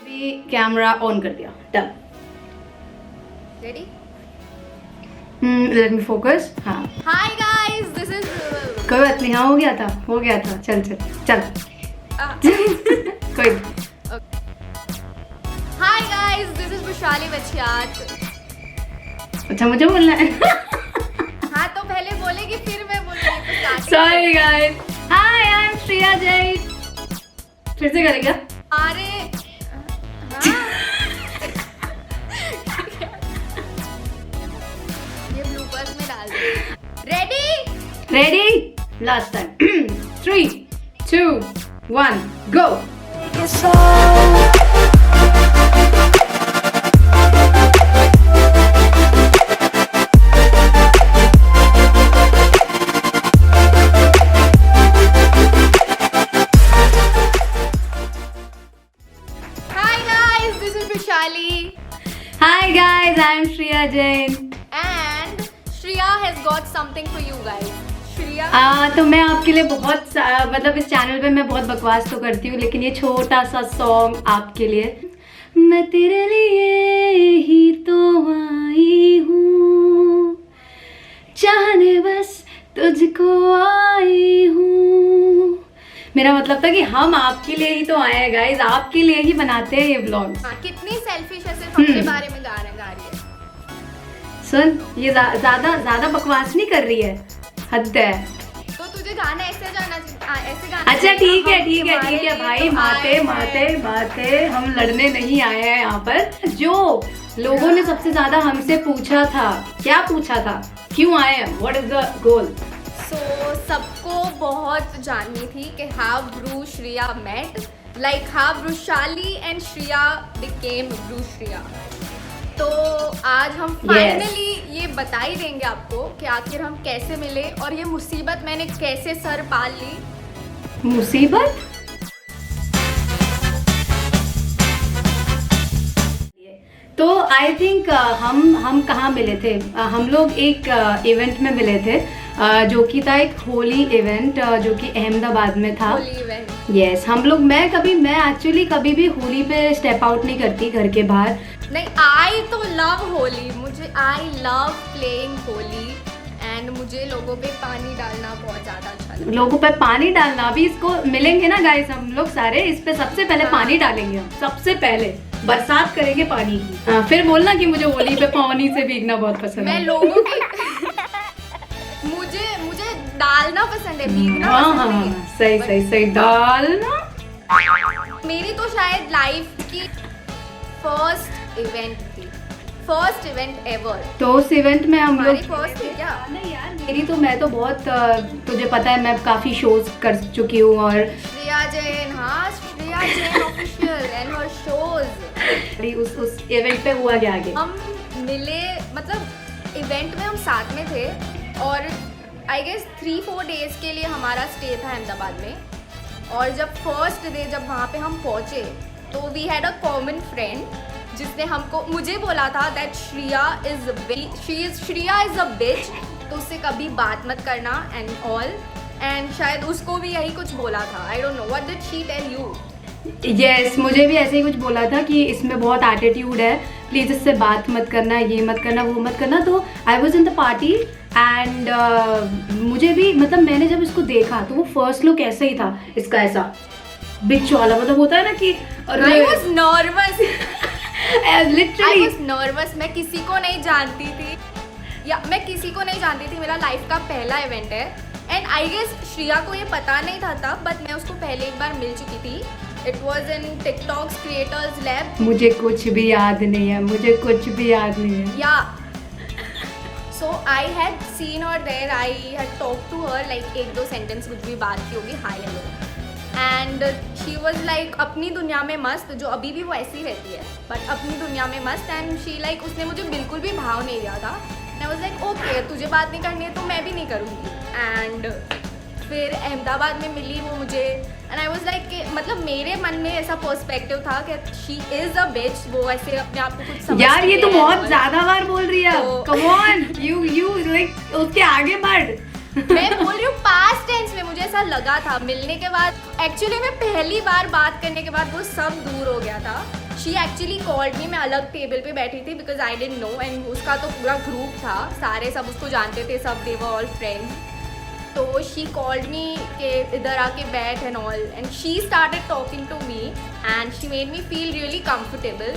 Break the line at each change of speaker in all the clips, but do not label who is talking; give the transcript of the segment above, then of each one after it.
भी camera on कर दिया, done.
Ready?
Let me focus. हाँ
हाय गाइस, दिस इज
कोई बात नहीं, हाँ हो गया था, चल कोई।
Hi guys, this is Vaishali Bachhiyat.
अच्छा मुझे बोलना है।
हाँ तो पहले बोलेगी फिर मैं बोलूंगी।
Sorry guys, hi I am Shreya Jain. फिर से करेंगे?
अरे हाँ। ये ब्लूपर्स में डाल दे।
Ready? Last time. 3, 2, 1 go. Hi guys, I am Shreya Jain.
And Shreya has got something for you guys. Shreya.
तो मैं आपके लिए बहुत मतलब इस चैनल पे मैं बहुत बकवास तो करती हूँ, लेकिन ये छोटा सा सॉन्ग आपके लिए। मैं तेरे लिए ही तो आई हूँ, चाहने बस तुझको आई हूँ। मेरा मतलब था कि हम आपके लिए ही तो आए हैं गाइस, आपके लिए ही बनाते हैं ये व्लॉग्स।
कितनी सेल्फिश है, सिर्फ अपने बारे में गा रही है।
सुन, ये ज्यादा बकवास नहीं कर रही है, हद है।
तो तुझे गाना ऐसे गाना।
अच्छा ठीक है भाई, माते हम लड़ने नहीं आए हैं यहाँ पर। जो लोगों ने सबसे ज्यादा हमसे पूछा था, क्या पूछा था, क्यों आए हैं, व्हाट इज द गोल?
सबको बहुत जाननी थी कि how bru Shreya met, like how Vrushali and Shreya became bru Shreya. तो आज हम फाइनली ये बता ही देंगे आपको कि आखिर हम कैसे मिले और ये मुसीबत मैंने कैसे सर पाल ली।
मुसीबत? तो आई थिंक हम कहाँ मिले थे? हम लोग एक इवेंट में मिले थे, जो कि था एक होली इवेंट, जो कि अहमदाबाद में था।
होली इवेंट?
यस, मैं एक्चुअली कभी भी होली पे स्टेप आउट नहीं करती घर के बाहर।
नहीं, आई तो love Holi, I love playing Holi and मुझे लोगों पे पानी डालना बहुत ज्यादा अच्छा लगता है।
लोगों पे पानी डालना, अभी इसको मिलेंगे ना गाइस हम लोग सारे, इस पे सबसे पहले पानी डालेंगे हम, सबसे पहले बरसात करेंगे पानी की। फिर बोलना कि मुझे होली पे पानी से भीगना बहुत पसंद है।
मैं लोगों की मुझे डालना पसंद है, भीगना पसंद नहीं है।
सही डालना।
मेरी तो शायद लाइफ की फर्स्ट इवेंट एवर।
तो उस इवेंट में हम लोग
फर्स्ट थी क्या?
नहीं यार, मैं तो बहुत, तुझे पता है मैं काफी शोज कर चुकी हूँ। और
श्रेया जैन, हाँ Shreya Jain official and her shows.
उस इवेंट पे हुआ क्या आगे?
हम मिले, मतलब इवेंट में हम साथ में थे और आई गेस 3-4 डेज के लिए हमारा स्टे था अहमदाबाद में। और जब फर्स्ट डे जब वहाँ पे हम पहुँचे तो we had a common friend जिसने मुझे बोला था that Shreya is a bitch, तो उससे कभी बात मत करना एंड ऑल। एंड शायद उसको भी यही कुछ बोला था, I don't know what did she tell you?
Yes, मुझे भी ऐसे ही कुछ बोला था कि इसमें बहुत एटीट्यूड है, प्लीज इससे बात मत करना, ये मत करना, वो मत करना। तो I was in the party and मुझे भी, मतलब मैंने जब इसको देखा तो वो फर्स्ट लुक ऐसा ही था इसका, ऐसा बिच वाला, मतलब होता है ना कि
I was nervous.
Literally
I was nervous। मैं किसी को नहीं जानती थी, मेरा लाइफ का पहला इवेंट है एंड आई गेस श्रेया को ये पता नहीं था तब, बट मैं उसको पहले एक बार मिल चुकी थी। It was in TikTok's creators lab.
मुझे कुछ भी याद नहीं है।
Yeah so I had seen her there, I had talk to her, like 1-2 sentence कुछ भी बात की होगी, hi hello. And she was like अपनी दुनिया में मस्त, जो अभी भी वो ऐसी रहती है, बट अपनी दुनिया में मस्त। एंड शी लाइक, उसने मुझे बिल्कुल भी भाव नहीं दिया था। आई वॉज लाइक ओके, तुझे बात नहीं करनी है तो मैं भी नहीं करूँगी। एंड फिर अहमदाबाद में मिली वो मुझे एंड आई वॉज लाइक, मतलब मेरे मन में ऐसा पर्सपेक्टिव था कि शी इज अ बिच। वो ऐसे अपने आप को कुछ समझती है।
यार ये तो बहुत ज्यादा बार बोल रही है। कम ऑन, यू लाइक उसके आगे बढ़।
मैं बोल रही हूँ पास्ट टेंस में, मुझे ऐसा लगा था मिलने के बाद। एक्चुअली में पहली बार बात करने के बाद वो सब दूर हो गया था। शी एक्चुअली कॉल्ड मी, मैं अलग टेबल पे बैठी थी because I didn't know, and उसका तो पूरा ग्रुप था, सारे सब उसको जानते थे, सब दे वर ऑल फ्रेंड्स. तो शी कॉल्ड मी कि इधर आके बैठ and all, and she started talking to me and she made me feel really comfortable.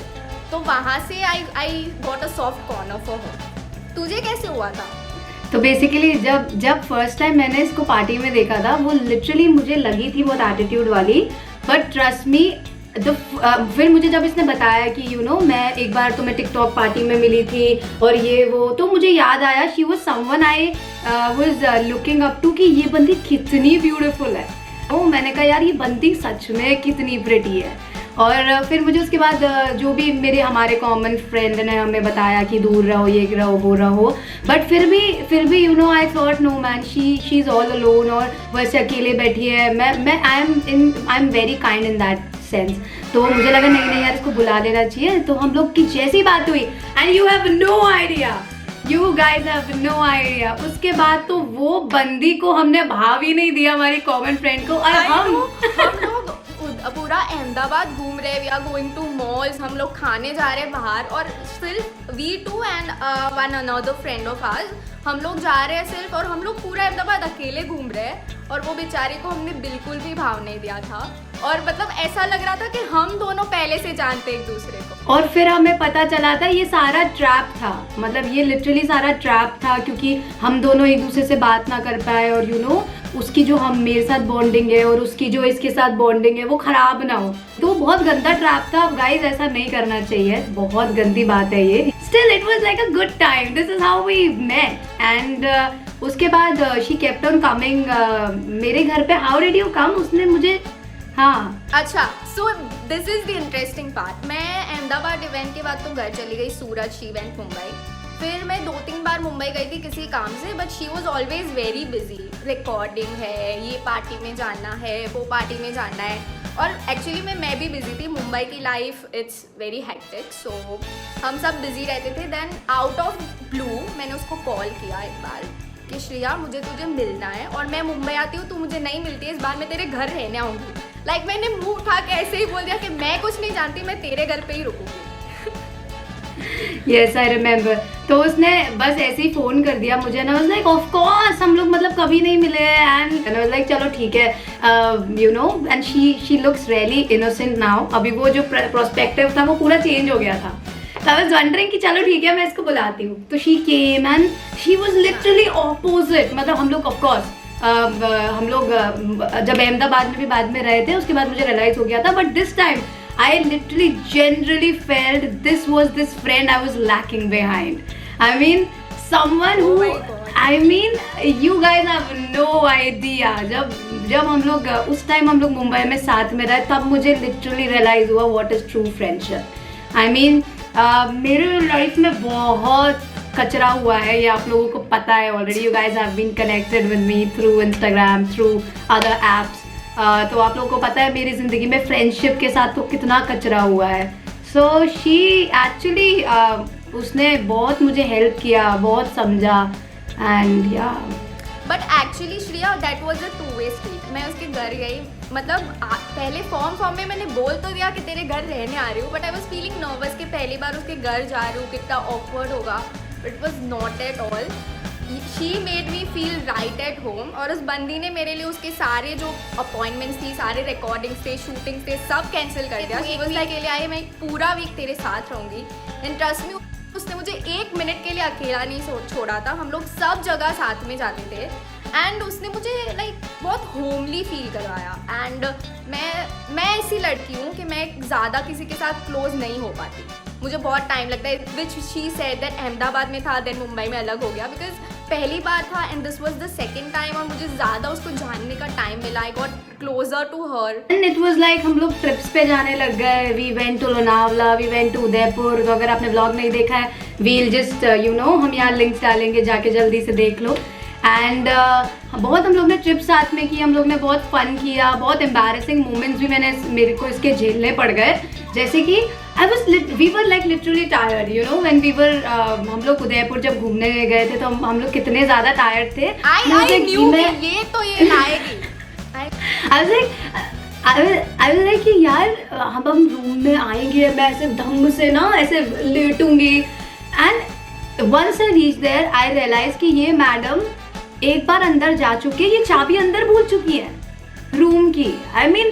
तो वहाँ से I got a soft corner for her. तुझे कैसे हुआ था?
तो बेसिकली जब फर्स्ट टाइम मैंने इसको पार्टी में देखा था, वो लिटरली मुझे लगी थी बहुत एटीट्यूड वाली, बट ट्रस्ट मी फिर मुझे जब इसने बताया कि मैं एक बार तो मैं टिकटॉक पार्टी में मिली थी और ये वो, तो मुझे याद आया she was someone I was looking up to कि ये बंदी कितनी ब्यूटीफुल है. तो मैंने कहा यार ये बंदी सच में कितनी प्रिटी है. और फिर मुझे उसके बाद जो भी हमारे कॉमन फ्रेंड ने हमें बताया कि दूर रहो, ये रहो, वो रहो, बट फिर भी I thought no man, she is all alone और वैसे अकेले बैठी है. मैं I am very kind in that sense. तो मुझे लगा नहीं यार इसको बुला लेना चाहिए. तो हम लोग की जैसी बात हुई, and you have no idea, you guys have no idea, उसके बाद तो वो बंदी को हमने भाव ही नहीं दिया हमारी कॉमन फ्रेंड को. और हम
लोग पूरा अहमदाबाद घूम रहे, we are going to malls, हम लोग खाने जा रहे हैं बाहर, और सिर्फ we two and one another friend of ours, हम लोग जा रहे हैं सिर्फ, और हम लोग पूरा अहमदाबाद अकेले घूम रहे हैं, और वो बेचारे को हमने बिल्कुल भी भाव नहीं दिया था. और मतलब ऐसा लग रहा था कि हम दोनों पहले से जानते एक दूसरे को.
और फिर हमें पता चला था ये सारा ट्रैप था, मतलब ये लिटरली सारा ट्रैप था, क्योंकि हम दोनों एक दूसरे से बात ना कर पाए, और उसकी जो मेरे साथ बॉन्डिंग है और उसकी जो इसके साथ बॉन्डिंग है वो खराब ना हो. तो बहुत गंदा ट्रैप था. गाइज ऐसा नहीं करना चाहिए, बहुत गंदी बात है ये. Still it was like a good time, this is how we met. And उसके बाद शी केप्ट ऑन कमिंग मेरे घर पे. How did you come? उसने मुझे, हाँ
अच्छा, so this is the interesting part. मैं अहमदाबाद इवेंट के बाद तो घर चली गई सूरत. She went Mumbai. फिर मैं 2-3 बार मुंबई गई थी किसी काम से, but she was always very busy. Recording है, ये पार्टी में जाना है, वो पार्टी में जाना है. और एक्चुअली मैं भी बिजी थी. मुंबई की लाइफ इट्स वेरी हेक्टिक, सो हम सब बिजी रहते थे. देन आउट ऑफ ब्लू मैंने उसको कॉल किया एक बार कि श्रेया मुझे तुझे मिलना है, और मैं मुंबई आती हूँ, तू मुझे नहीं मिलती है, इस बार मैं तेरे घर रहने आऊँगी. लाइक मैंने मुंह उठा के ऐसे ही बोल दिया कि मैं कुछ नहीं जानती, मैं तेरे घर पे ही रुकूंगी.
Yes, I remember. तो उसने बस ऐसे ही फोन कर दिया मुझे ना. I was like, of course, हम लोग मतलब कभी नहीं मिले हैं. And I was like, चलो ठीक है, and she looks really innocent now. अभी वो जो perspective था वो पूरा change हो गया था. So I was wondering कि चलो ठीक है मैं इसको बुलाती हूँ. तो she came and she was literally opposite. मतलब हम लोग of course हम लोग जब अहमदाबाद में भी बाद में रहे थे, उसके बाद मुझे रियलाइज हो गया था. But this time I literally generally felt this was this friend I was lacking behind. I mean someone who, I mean you guys have no idea. जब हम लोग उस टाइम हम लोग मुंबई में साथ में रहे, तब मुझे literally realize हुआ what is true friendship. I mean मेरे लाइफ में बहुत कचरा हुआ है, ये आप लोगों को पता है already. You guys have been connected with me through Instagram, through other apps. तो आप लोगों को पता है मेरी ज़िंदगी में फ्रेंडशिप के साथ तो कितना कचरा हुआ है. सो शी एक्चुअली उसने बहुत मुझे हेल्प किया, बहुत समझा. एंड या
but actually Shreya that was a 2-way street. मैं उसके घर गई, मतलब पहले फॉर्म में मैंने बोल तो दिया कि तेरे घर रहने आ रही हूँ, but I was feeling nervous कि पहली बार उसके घर जा रही हूँ, कितना ऑकवर्ड होगा. It was not at all. She made me feel right at home. और उस बंदी ने मेरे लिए उसके सारे जो अपॉइंटमेंट्स थी, सारे रिकॉर्डिंग्स थे, शूटिंग्स थे, सब कैंसिल कर दिया. शी वाज लाइक के लिए आई, मैं पूरा वीक तेरे साथ रहूँगी. एंड ट्रस्ट मी, उसने मुझे 1 मिनट के लिए अकेला नहीं छोड़ा था. हम लोग सब जगह साथ में जाते थे, एंड उसने मुझे लाइक बहुत होमली फील करवाया. एंड मैं ऐसी लड़की हूँ कि मैं ज़्यादा किसी के साथ क्लोज नहीं हो पाती. मुझे बहुत टाइम लगता है, which she said that Ahmedabad में था, देन मुंबई में अलग हो गया, बिकॉज पहली बार था and this was the second time, और मुझे ज़्यादा उसको जानने का टाइम मिला. I got closer to her.
And it was like हम लोग ट्रिप्स पे जाने लग गए. We went to Lonavala, we went to Udaipur. तो अगर आपने व्लॉग नहीं देखा है, वील जस्ट हम यहाँ लिंक्स डालेंगे, जाके जल्दी से देख लो. एंड बहुत हम लोग ने ट्रिप साथ में की, हम लोग ने बहुत फन किया. बहुत एम्बैरेसिंग मोमेंट्स भी मेरे को इसके झेलने पड़ गए. जैसे कि we were like literally tired, when we were हम लोग उदयपुर जब घूमने गए थे, तो हम लोग कितने ज़्यादा टायर्ड थे.
I knew ये लाएगी.
आई विल लाइक कि यार हम रूम में आएंगे, मैं ऐसे धम से ना ऐसे लेटूंगी, and once I reach there I realise कि ये मैडम एक बार अंदर जा चुकी है, ये चाबी अंदर भूल चुकी है रूम की। आई मीन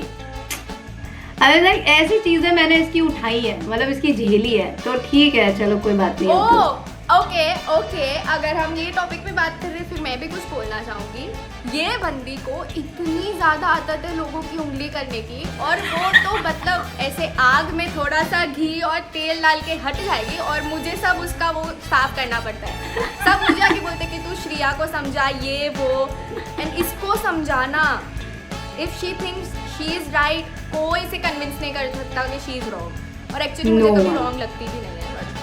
लाइक ऐसी चीजें मैंने इसकी उठाई है, मतलब इसकी झेली है, तो ठीक है चलो कोई बात नहीं।
ओके, अगर हम ये टॉपिक पे बात कर रहे हैं, फिर मैं भी कुछ बोलना चाहूँगी। ये बंदी को इतनी ज़्यादा आदत है लोगों की उंगली करने की, और वो तो मतलब ऐसे आग में थोड़ा सा घी और तेल डाल के हट जाएगी, और मुझे सब उसका वो साफ करना पड़ता है। सब मुझे आके बोलते कि तू श्रिया को समझा, ये वो, एंड इसको समझाना, if she thinks she is right, कोई इसे कन्विंस नहीं कर सकता कि शी इज़ रॉन्ग, और एक्चुअली मुझे कभी रॉन्ग लगती भी नहीं है।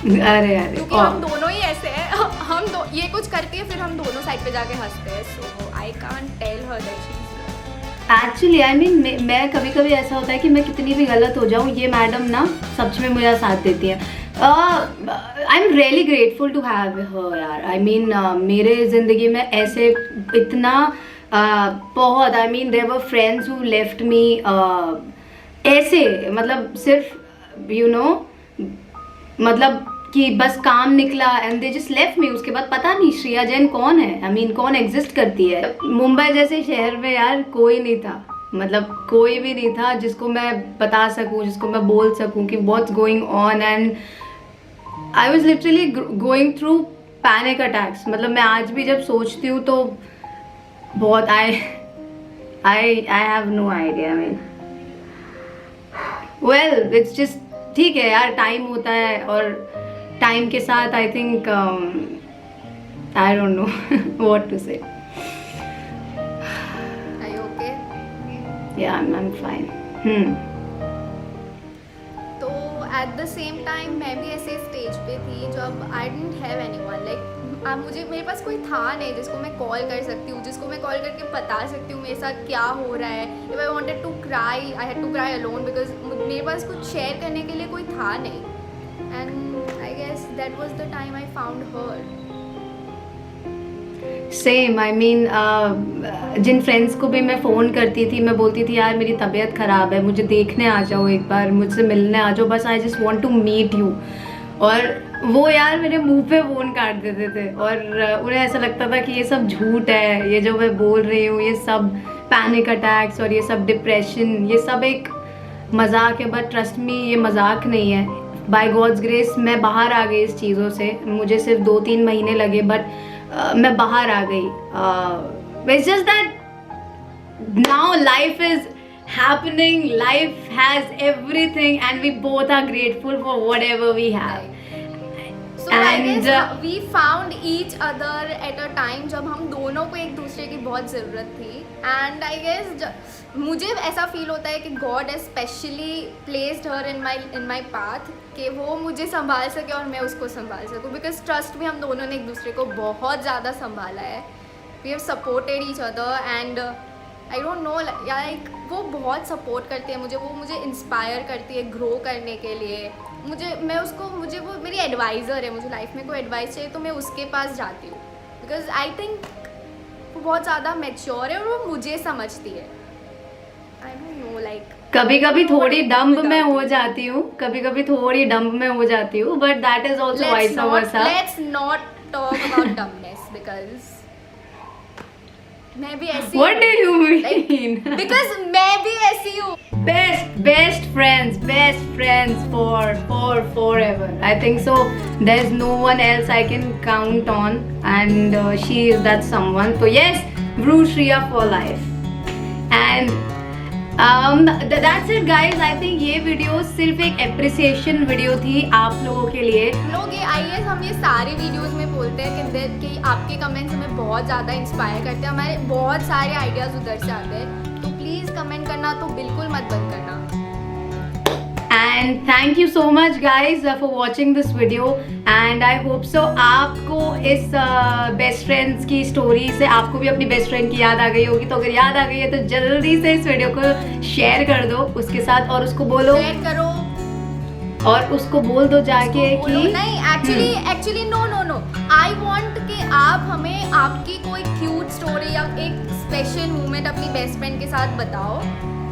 अरे
क्योंकि हम दोनों ही ऐसे हैं, ये कुछ करती है फिर हम दोनों साइड पे जाके हंसते हैं, so I can't tell her that she is.
Actually I mean मैं कभी कभी ऐसा होता है कि मैं कितनी भी गलत हो जाऊँ, ये मैडम ना सच में मेरा साथ देती है। I am really grateful to have her यार। आई मीन मेरे ज़िंदगी में ऐसे इतना बहुत, I mean there were friends who left me ऐसे, मतलब सिर्फ यू नो मतलब कि बस काम निकला and they just left me. उसके बाद पता नहीं श्रेया जैन कौन है, आई मीन कौन एग्जिस्ट करती है। मुंबई जैसे शहर में यार कोई नहीं था, मतलब कोई भी नहीं था जिसको मैं बता सकूं, जिसको मैं बोल सकूं कि what's going on, and I was literally going through panic attacks. मतलब मैं आज भी जब सोचती हूँ तो बहुत I have no idea. I mean well it's just ठीक है यार, टाइम होता है, और टाइम के साथ I think I don't know what to say.
Are you okay?
Yeah, I'm fine.
तो एट द सेम टाइम मैं भी ऐसे स्टेज पे थी जब I didn't have anyone, like मुझे मेरे पास कोई था नहीं जिसको मैं कॉल कर सकती हूँ, जिसको मैं कॉल करके बता सकती हूँ मेरे साथ क्या हो रहा है। If I wanted to cry I had to cry alone, because मेरे पास कुछ शेयर करने के लिए कोई था नहीं, and I guess that was the time I found her.
Same I mean जिन फ्रेंड्स को भी मैं फ़ोन करती थी, मैं बोलती थी यार मेरी तबीयत ख़राब है, मुझे देखने आ जाओ, एक बार मुझसे मिलने आ जाओ, बस I just want to meet you, और वो यार मेरे मुंह पे फ़ोन काट देते थे, और उन्हें ऐसा लगता था कि ये सब झूठ है, ये जो मैं बोल रही हूँ ये सब पैनिक अटैक्स और ये सब डिप्रेशन, ये सब एक मजाक है। बट ट्रस्ट मी ये मजाक नहीं है। बाय गॉड्स ग्रेस मैं बाहर आ गई इस चीज़ों से, मुझे सिर्फ 2-3 महीने लगे, बट मैं बाहर आ गई। It's just that now life is happening, life has everything, and we both are grateful for whatever we have.
So I guess we found each other at a time जब हम दोनों को एक दूसरे की बहुत ज़रूरत थी, and I guess मुझे ऐसा फील होता है कि God has specially placed her in my path कि वो मुझे संभाल सके और मैं उसको संभाल सकूं, because trust में हम दोनों ने एक दूसरे को बहुत ज़्यादा संभाला है। We have supported each other, and I don't know like वो बहुत सपोर्ट करती है मुझे, वो मुझे इंस्पायर करती है ग्रो करने के लिए। मुझे वो मेरी एडवाइज़र है, मुझे लाइफ में कोई एडवाइस चाहिए तो मैं उसके पास जाती हूँ, बिकॉज आई थिंक वो बहुत ज़्यादा मैच्योर है और वो मुझे समझती है। आई डोंट नो लाइक
कभी कभी थोड़ी डम्ब में हो जाती हूँ, but that is also vice versa.
Let's not talk about dumbness, because मैं भी ऐसी
What do you mean?
Because मैं भी ऐसी हूँ।
Best friends for forever. I think so. There's no one else I can count on, and she is that someone. So yes, Brew Shriya for life. And that's it guys. I think ये video सिर्फ एक appreciation video थी आप लोगों के लिए।
लोग ये आइए हम ये सारे वीडियोस में बोलते हैं कि आपके कमेंट्स हमें बहुत ज़्यादा इंस्पायर करते हैं, हमारे बहुत सारे आइडियाज़ उधर से आते हैं, तो प्लीज़ कमेंट करना तो बिल्कुल मत बंद करना।
And thank you so much guys for watching this video, and I hope so आपको इस बेस्ट फ्रेंड्स की स्टोरी से आपको भी अपनी बेस्ट फ्रेंड की याद आ गई होगी। तो अगर याद आ गई है तो जल्दी से इस वीडियो को शेयर कर दो उसके साथ, और उसको बोलो,
शेयर करो
और उसको बोल दो जाके कि
नहीं, एक्चुअली नो आई वांट कि आप हमें आपकी कोई क्यूट स्टोरी या एक स्पेशल मोमेंट अपनी बेस्ट फ्रेंड के साथ बताओ,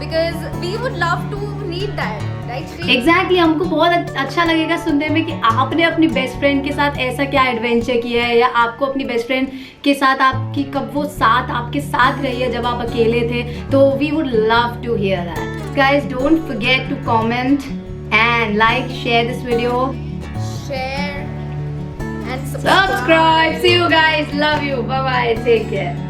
because we would love to read that, right? Shri?
Exactly हमको बहुत अच्छा लगेगा सुनने में कि आपने अपनी बेस्ट फ्रेंड के साथ ऐसा क्या एडवेंचर किया है, या आपको अपनी बेस्ट फ्रेंड के साथ आपकी कब वो साथ आपके साथ रही है जब आप अकेले थे. तो we would love to hear that. Guys don't forget to comment and like, share this video,
Share and
subscribe. See you guys, love you, bye bye, take care.